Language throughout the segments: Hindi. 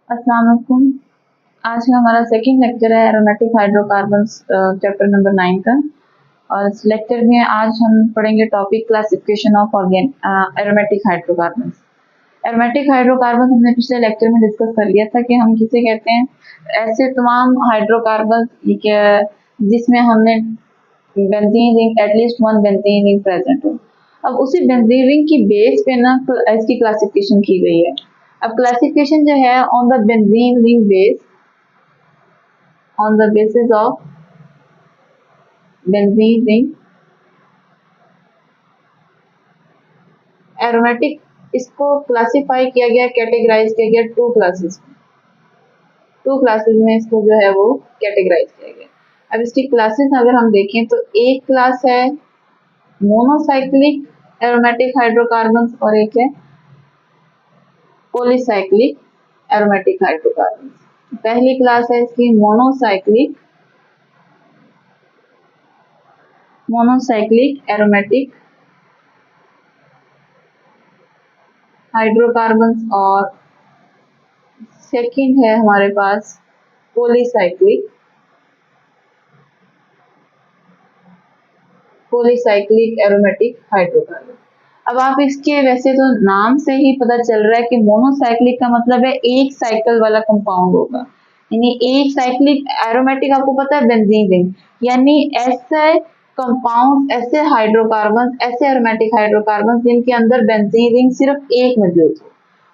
अस्सलाम वालेकुम। आज का हमारा सेकंड लेक्चर है एरोमेटिक हाइड्रोकार्बन्स चैप्टर नंबर 9 का। और इस लेक्चर में आज हम पढ़ेंगे topic classification of aromatic hydrocarbons. Aromatic hydrocarbon हमने पिछले लेक्चर में डिस्कस कर लिया था कि हम किसे कहते हैं, ऐसे तमाम हाइड्रोकार्बन जिसमें हमने benzene ring at least one benzene ring present हो। अब उसी बेंजीन रिंग की बेस पे ना इसकी क्लासिफिकेशन की गई है। अब क्लासिफिकेशन जो है on the benzene ring base, on the basis of benzene ring aromatic, इसको क्लासिफाई किया गया, कैटेगराइज किया गया टू क्लासेस में इसको जो है वो कैटेगराइज किया गया। अब इसकी क्लासेस अगर हम देखें तो एक क्लास है मोनोसाइक्लिक एरोमेटिक हाइड्रोकार्बन्स और एक है पॉलीसाइक्लिक एरोमेटिक हाइड्रोकार्बन्स। पहली क्लास है इसकी मोनोसाइक्लिक एरोमेटिक हाइड्रोकार्बन्स और सेकंड है हमारे पास पॉलीसाइक्लिक एरोमेटिक हाइड्रोकार्बन। अब आप इसके वैसे तो नाम से ही पता चल रहा है कि मोनोसाइक्लिक का मतलब है एक साइकिल वाला कंपाउंड होगा, यानी एक साइक्लिक एरोमेटिक आपको पता है बेंजीन रिंग, यानी ऐसे कंपाउंड, ऐसे हाइड्रोकार्बन, ऐसे एरोमेटिक हाइड्रोकार्बन जिनके अंदर बेंजीन रिंग सिर्फ एक मौजूद हो।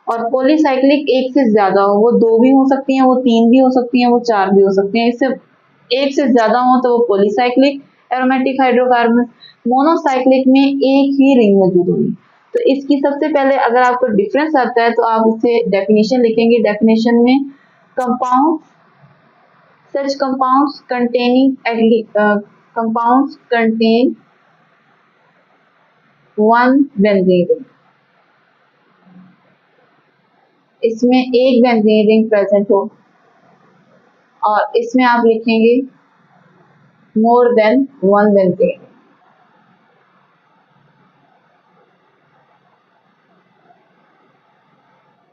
और पॉलीसाइक्लिक एक से ज्यादा हो, वो दो भी हो सकती हैं, वो तीन भी हो सकती हैं, वो चार भी हो सकती हैं। इससे एक से ज्यादा हो तो वो पॉलीसाइक्लिक एरोमेटिक हाइड्रोकार्बन। मोनोसाइक्लिक में एक ही रिंग मौजूद होगी। तो इसकी सबसे पहले अगर आपको डिफरेंस आता है तो आप इसे डेफिनेशन लिखेंगे। डेफिनेशन में compound, such compounds contain one benzene ring, इसमें एक बेंजीन रिंग प्रेजेंट हो, और इसमें आप लिखेंगे मोर देन वन बेंजीन।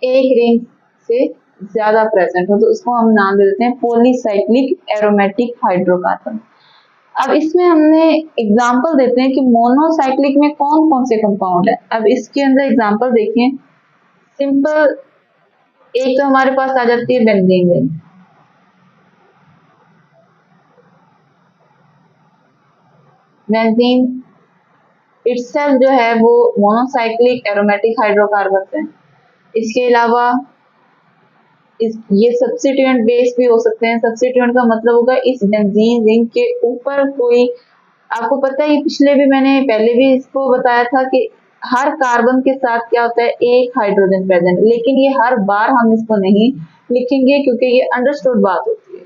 एक रिंग से ज्यादा प्रेजेंट हो तो उसको हम नाम दे देते हैं पॉलीसाइक्लिक एरोमेटिक हाइड्रोकार्बन। अब इसमें हमने एग्जांपल देते हैं कि मोनोसाइक्लिक में कौन कौन से कंपाउंड है। अब इसके अंदर एग्जांपल देखिए, सिंपल एक तो हमारे पास आ जाती है बेंजीन रिंग। बेंजीन इटसेल्फ जो है वो मोनोसाइक्लिक एरोमेटिक हाइड्रोकार्बन है। इसके अलावा ये सब्स्टिट्यूएंट बेस भी हो सकते हैं। सब्स्टिट्यूएंट का मतलब होगा इस बेंजीन रिंग के ऊपर कोई, आपको पता है पिछले भी मैंने पहले भी इसको बताया था कि हर कार्बन के साथ क्या होता है, एक हाइड्रोजन प्रेजेंट, लेकिन ये हर बार हम इसको नहीं लिखेंगे क्योंकि ये अंडरस्टूड बात होती है।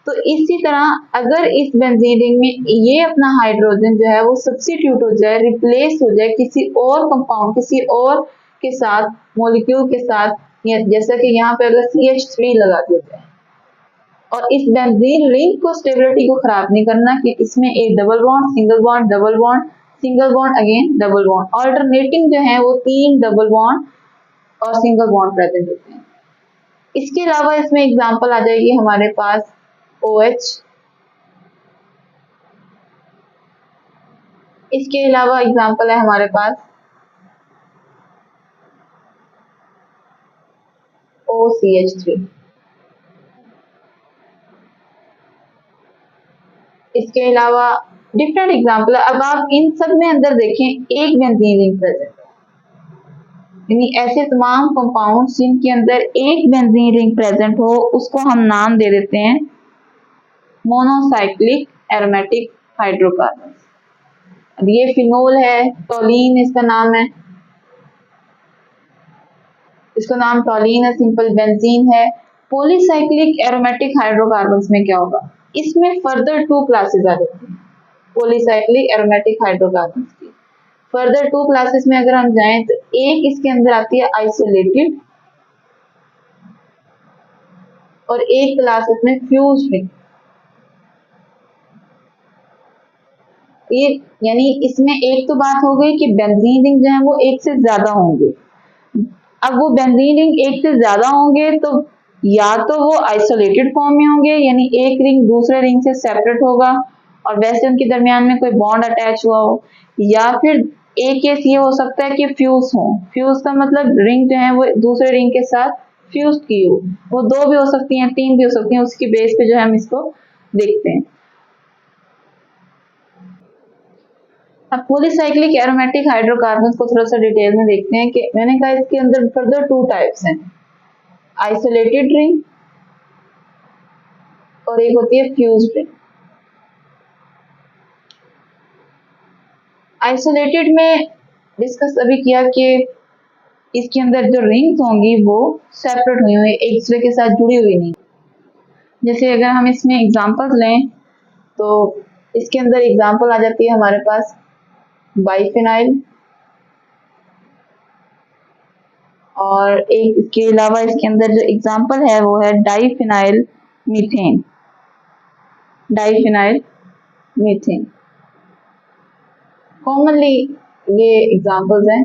तो इसी तरह अगर इस बेंजीन रिंग में ये अपना हाइड्रोजन जो है वो सब्स्टिट्यूट हो जाए, रिप्लेस हो जाए किसी और कंपाउंड, किसी और के साथ, मॉलिक्यूल के साथ, जैसा कि यहाँ पे अगर CH3 लगा दिया जाए, और इस बेंजीन रिंग को स्टेबिलिटी को खराब नहीं करना कि इसमें एक double bond, single bond, double bond, single bond, again double bond, alternating जो है वो तीन डबल बॉन्ड और सिंगल बॉन्ड प्रेजेंट होते हैं। इसके अलावा इसमें एग्जांपल आ जाएगी हमारे पास OH। इसके अलावा एग्जांपल है हमारे पास OCH3। इसके अलावा डिफरेंट एग्जांपल है। अब आप इन सब में अंदर देखें एक बेंजीन रिंग प्रेजेंट है, यानी ऐसे तमाम कंपाउंड्स जिनके अंदर एक बेंजीन रिंग प्रेजेंट हो उसको हम नाम दे देते हैं मोनोसाइक्लिक एरोमेटिक हाइड्रोकार्बन। अब ये फिनोल है, टोलीन इसका नाम है, इसका नाम टोलीन है, सिंपल बेंजीन है। पॉलीसाइक्लिक एरोमेटिक हाइड्रोकार्बन्स में क्या होगा, इसमें फर्दर टू क्लासेस आ जाती हैं पॉलीसाइक्लिक एरोमेटिक हाइड्रोकार्बन्स की। फर्दर टू क्लासेस में अगर हम जाएं तो एक इसके अंदर आती है आइसोलेटेड, और एक क्लास इसमें फ्यूज रिंग। ये यानी इसमें एक तो बात हो गई कि बेंजीन रिंग जो है वो एक से ज्यादा होंगे। अब वो बेंजीन रिंग एक से ज्यादा होंगे तो या तो वो आइसोलेटेड फॉर्म में होंगे, यानी एक रिंग दूसरे रिंग से सेपरेट होगा और वैसे उनके दरमियान में कोई बॉन्ड अटैच हुआ हो, या फिर एक केस ये हो सकता है कि फ्यूज हो। फ्यूज का मतलब रिंग जो है वो दूसरे रिंग के साथ फ्यूज की हो। वो दो भी हो सकती हैं, तीन भी हो सकती हैं, उसकी बेस पे जो है हम इसको देखते हैं। अब पॉलीसाइक्लिक एरोमेटिक हाइड्रोकार्बन को थोड़ा सा डिटेल में देखते हैं कि मैंने कहा इसके अंदर फर्दर टू टाइप्स हैं, आइसोलेटेड रिंग और एक होती है फ्यूज्ड रिंग। आइसोलेटेड में डिस्कस अभी किया कि इसके अंदर जो रिंग्स होंगी वो सेपरेट हुई हुई, एक दूसरे के साथ जुड़ी हुई नहीं। जैसे अगर हम इसमें एग्जांपल्स लें तो इसके अंदर एग्जांपल आ जाती है हमारे पास बाइफिनाइल, और एक इसके अलावा इसके अंदर जो एग्जांपल है वो है diphenyl methane. Diphenyl methane commonly ये एग्जांपल्स हैं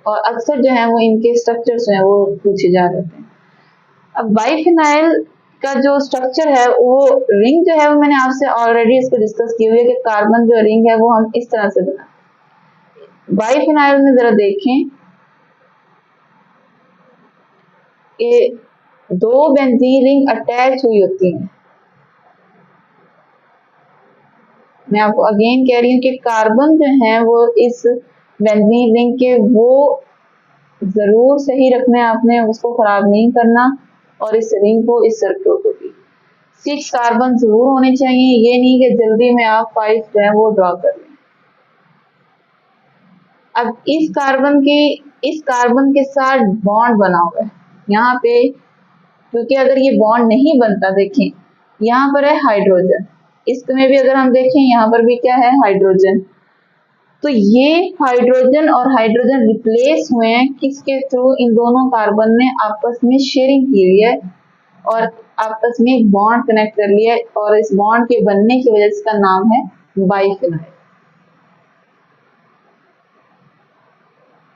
और अक्सर जो है वो इनके स्ट्रक्चर्स जो है वो पूछे जा रहे हैं। अब बाइफिनाइल का जो स्ट्रक्चर है वो रिंग जो है वो मैंने आपसे ऑलरेडी इसको डिस्कस की हुई है कि कार्बन जो रिंग है वो हम इस तरह से बना। बाइफिनाइल में जरा देखें कि दो बेंजीन रिंग अटैच हुई होती हैं। मैं आपको अगेन कह रही हूँ कि कार्बन जो है वो इस बेंजीन रिंग के वो जरूर सही रखना है आपने, उसको खराब नहीं करना, और इस रिंग को, इस सर्कल को भी 6 कार्बन जरूर होने चाहिए। ये नहीं कि जल्दी में आप 5 जो है वो ड्रॉ कर लें। अब इस कार्बन के साथ बॉन्ड बना हुआ है यहाँ पे, क्योंकि अगर ये बॉन्ड नहीं बनता, देखें यहाँ पर है हाइड्रोजन, इसमें भी अगर हम देखें यहाँ पर भी क्या है, हाइड्रोजन। तो ये हाइड्रोजन और हाइड्रोजन रिप्लेस हुए हैं किसके थ्रू, इन दोनों कार्बन ने आपस में शेयरिंग की हुई है और आपस में एक बॉन्ड कनेक्ट कर लिया है, और इस बॉन्ड के बनने की वजह से इसका नाम है बाइफिनाइल।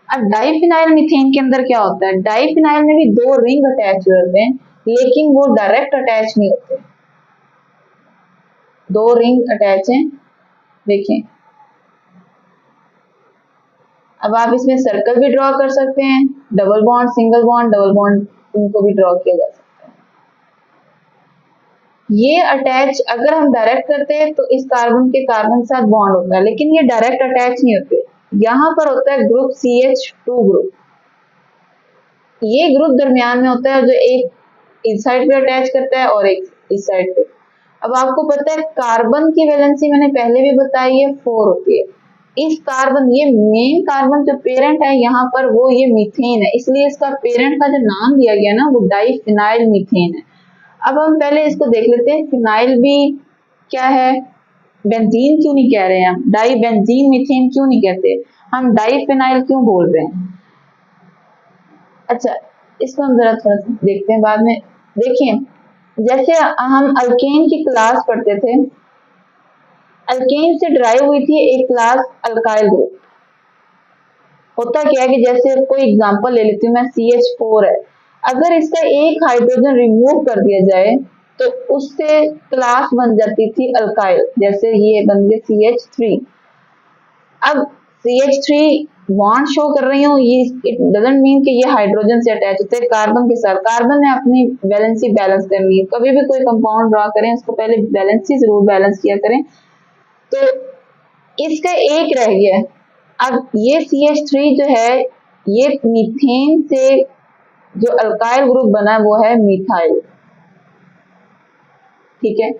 अब डाइफिनाइल मीथेन के अंदर क्या होता है, डाइफिनाइल में भी दो रिंग अटैच हुए होते हैं लेकिन वो डायरेक्ट अटैच नहीं होते। दो रिंग अटैच हैं, देखें। अब आप इसमें सर्कल भी ड्रॉ कर सकते हैं, double bond, single bond, double bond, उनको भी ड्रॉ किया जा सकता है। ये अटैच अगर हम डायरेक्ट करते हैं तो इस कार्बन के कार्बन के साथ बॉन्ड होता है, लेकिन ये डायरेक्ट अटैच नहीं होते। यहाँ पर होता है ग्रुप CH2 ग्रुप। ये ग्रुप दरमियान में होता है जो एक इस साइड पे अटैच करता है और एक इस साइड पे। अब आपको पता है कार्बन की वैलेंसी मैंने पहले भी बताई है 4 होती है। इस कार्बन, ये मेन कार्बन जो पेरेंट है यहाँ पर वो ये मीथेन है, इसलिए इसका पेरेंट का जो नाम दिया गया ना वो डाइफिनाइल मीथेन है। अब हम पहले इसको देख लेते हैं, फिनाइल भी क्या है, बेंजीन क्यों नहीं कह रहे हैं हम, डाई बेंजीन मीथेन क्यों नहीं कहते, हम डाइफिनाइल क्यों बोल रहे हैं। अच्छा, इसको हम जरा थोड़ा देखते हैं बाद में। देखें, जैसे हम अल्केन की क्लास पढ़ते थे, अल्केन से ड्राइव हुई थी एक क्लास अल्काइल ग्रुप। होता क्या है कि जैसे कोई एग्जांपल ले लेती हूँ मैं, CH4 है, अगर इसका एक हाइड्रोजन रिमूव कर दिया जाए तो उससे क्लास बन जाती थी अल्काइल, जैसे ये बन गया CH3। अब CH3 बॉन्ड शो कर रही हूँ, ये इट डजंट मीन कि ये हाइड्रोजन से अटैच होते हैं कार्बन के साथ। कार्बन ने अपनी वैलेंसी बैलेंस करनी है, कभी भी कोई कंपाउंड ड्रॉ करें उसको पहले वैलेंसी जरूर बैलेंस किया करें। तो इसका एक रह गया। अब ये CH3 जो है ये मीथेन से जो अल्काइल ग्रुप बना है वो है मिथाइल, ठीक है।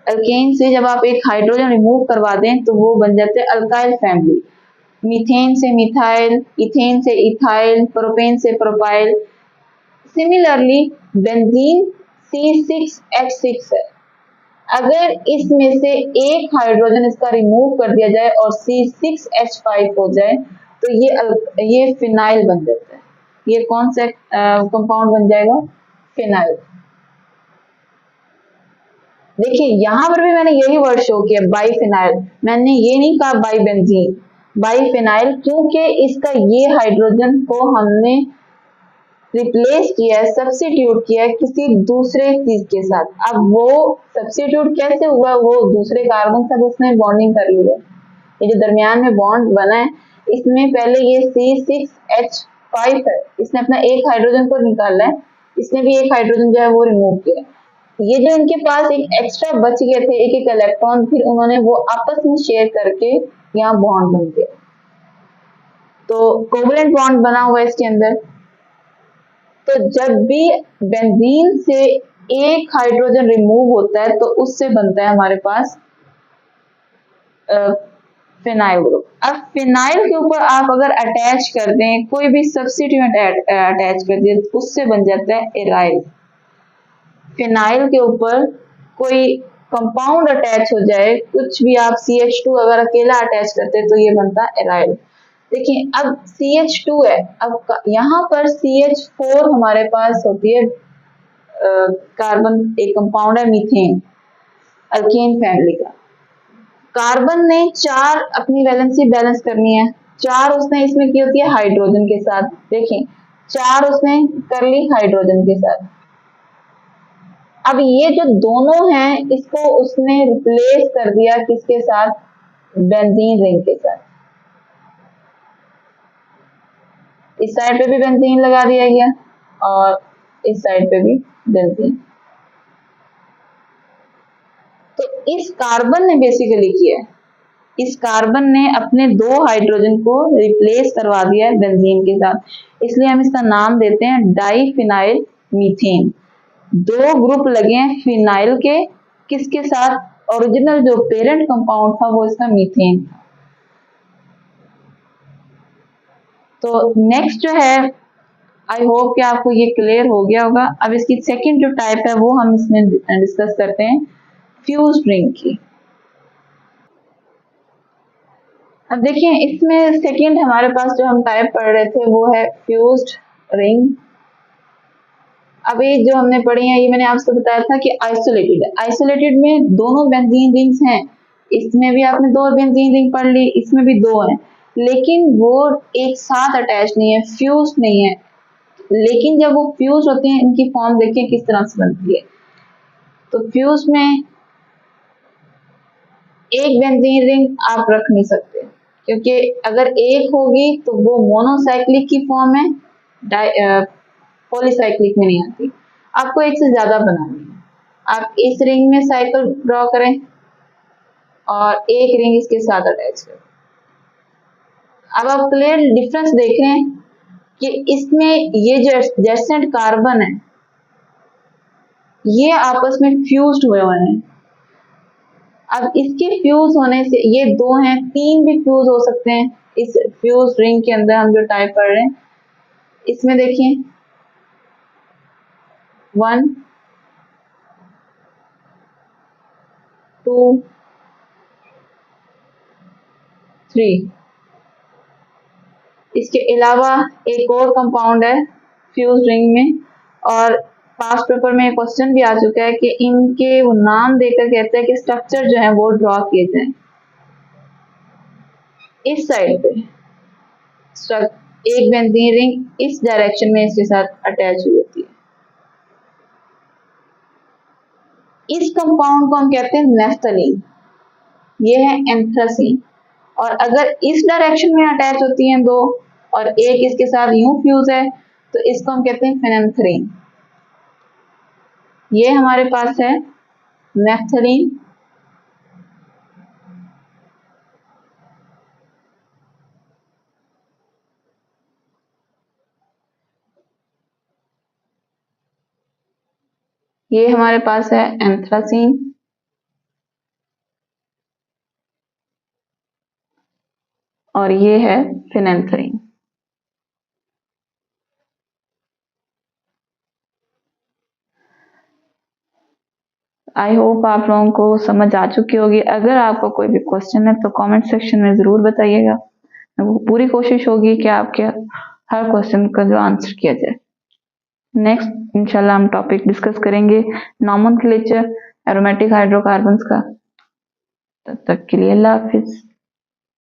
अल्केन से जब आप एक हाइड्रोजन रिमूव करवा दें तो वो बन जाते हैं अल्काइल फैमिली। मीथेन से मिथाइल, इथेन से इथाइल, प्रोपेन से प्रोपाइल। सिमिलरली बेंजीन C6H6 है, अगर इसमें से एक हाइड्रोजन इसका रिमूव कर दिया जाए और C6H5 हो जाए तो ये फिनाइल बन जाता है। ये कौन सा कंपाउंड बन जाएगा, फिनाइल। देखिए यहां पर भी मैंने यही वर्ड शो किया, बाइफिनाइल। मैंने ये नहीं कहा बाइबेंजीन, बाइफिनाइल, क्योंकि इसका ये हाइड्रोजन को हमने रिप्लेस किया है, सब्स्टिट्यूट किया है किसी दूसरे चीज के साथ। अब वो सब्स्टिट्यूट कैसे हुआ, वो दूसरे कार्बन से उसने बॉन्डिंग कर ली है। ये जो दरमियान में बॉन्ड बना है, इसमें पहले ये C6H5 है, इसने अपना एक हाइड्रोजन को निकाला है, इसने भी एक हाइड्रोजन जो है वो रिमूव किया। ये जो इनके पास एक एक्स्ट्रा बच गए थे एक एक इलेक्ट्रॉन, फिर उन्होंने वो आपस में शेयर करके यहाँ बॉन्ड बन गया। तो कोवलेंट बॉन्ड बना हुआ है इसके अंदर। तो जब भी बेंजीन से एक हाइड्रोजन रिमूव होता है तो उससे बनता है हमारे पास फिनाइल ग्रुप। अब फिनाइल के ऊपर आप अगर अटैच कर दें, कोई भी सब्स्टिट्यूएंट अटैच कर दें, उससे बन जाता है एराइल। फिनाइल के ऊपर कोई कंपाउंड अटैच हो जाए, कुछ भी आप CH2 अगर अकेला अटैच करते हैं तो ये बनता है एराइल। देखिए अब CH2 है, अब यहाँ पर CH4 हमारे पास होती है कार्बन, एक कंपाउंड है मीथेन, अल्केन फैमिली का। कार्बन ने 4 अपनी वैलेंसी बैलेंस करनी है, 4 उसने इसमें की होती है हाइड्रोजन के साथ। देखिए 4 उसने कर ली हाइड्रोजन के साथ। अब ये जो दोनों हैं इसको उसने रिप्लेस कर दिया किसके साथ, बेंजीन रिंग के साथ। इस साइड पे भी बेंजीन लगा दिया गया और इस साइड पे भी बेंजीन। तो इस कार्बन ने बेसिकली किया है, इस कार्बन ने अपने 2 हाइड्रोजन को रिप्लेस करवा दिया है बेंजीन के साथ, इसलिए हम इसका नाम देते हैं डाइफिनाइल मीथेन। 2 ग्रुप लगे हैं फिनाइल के, किसके साथ, ओरिजिनल जो पेरेंट कंपाउंड था वो इसका मीथेन था। तो नेक्स्ट जो है, आई होप कि आपको ये क्लियर हो गया होगा। अब इसकी सेकंड जो टाइप है वो हम इसमें डिस्कस करते हैं, फ्यूज्ड रिंग की। अब देखिए इसमें सेकंड हमारे पास जो हम टाइप पढ़ रहे थे वो है फ्यूज्ड रिंग। अभी जो हमने पढ़ी है ये मैंने आपसे बताया था कि आइसोलेटेड है, आइसोलेटेड में दोनों बेंजीन रिंग्स हैं, इसमें भी आपने 2 बेंजीन रिंग पढ़ ली, इसमें भी 2 हैं, लेकिन वो एक साथ अटैच नहीं है, फ्यूज नहीं है। लेकिन जब वो फ्यूज होते हैं इनकी फॉर्म देखिए किस तरह से बनती है। तो फ्यूज में एक बेंजीन रिंग आप रख नहीं सकते, क्योंकि अगर एक होगी तो वो मोनोसाइक्लिक की फॉर्म है, पॉलीसाइक्लिक में नहीं आती। आपको एक से ज्यादा बनानी है। आप इस रिंग में साइकिल ड्रॉ करें और एक रिंग इसके साथ अटैच करें। अब आप क्लियर डिफरेंस देख रहे हैं कि इसमें ये जो एडजेसेंट कार्बन है ये आपस में फ्यूज्ड हुए हैं। अब इसके फ्यूज होने से ये 2 हैं, 3 भी फ्यूज हो सकते हैं इस फ्यूज रिंग के अंदर। हम जो टाइप कर रहे हैं इसमें देखिए 1 2 3। इसके अलावा एक और कंपाउंड है फ्यूज रिंग में, और पास्ट पेपर में क्वेश्चन भी आ चुका है कि इनके वो नाम देकर कहते हैं कि स्ट्रक्चर जो है वो ड्रॉ किए जाए। इस साइड पे एक बेंजीन रिंग इस डायरेक्शन में इसके साथ अटैच हुई होती है। इस कंपाउंड को हम कहते हैं नेफ्थलीन, ये है एंथ्रासीन। और अगर इस डायरेक्शन में अटैच होती हैं 2 और एक इसके साथ यूं फ्यूज है तो इसको हम कहते हैं फेनेंथ्रीन। ये हमारे पास है नेफ्थलीन, ये हमारे पास है एंथ्रासीन, और ये है फेनेंथ्रीन। आई होप आप लोगों को समझ आ चुकी होगी। अगर आपको कोई भी क्वेश्चन है तो कमेंट सेक्शन में ज़रूर बताइएगा, पूरी कोशिश होगी कि आपके हर क्वेश्चन का जो आंसर किया जाए। नेक्स्ट इंशाल्लाह हम टॉपिक डिस्कस करेंगे नॉमेनक्लेचर एरोमेटिक हाइड्रोकार्बन्स का। तब तक के लिए अल्लाह हाफिज।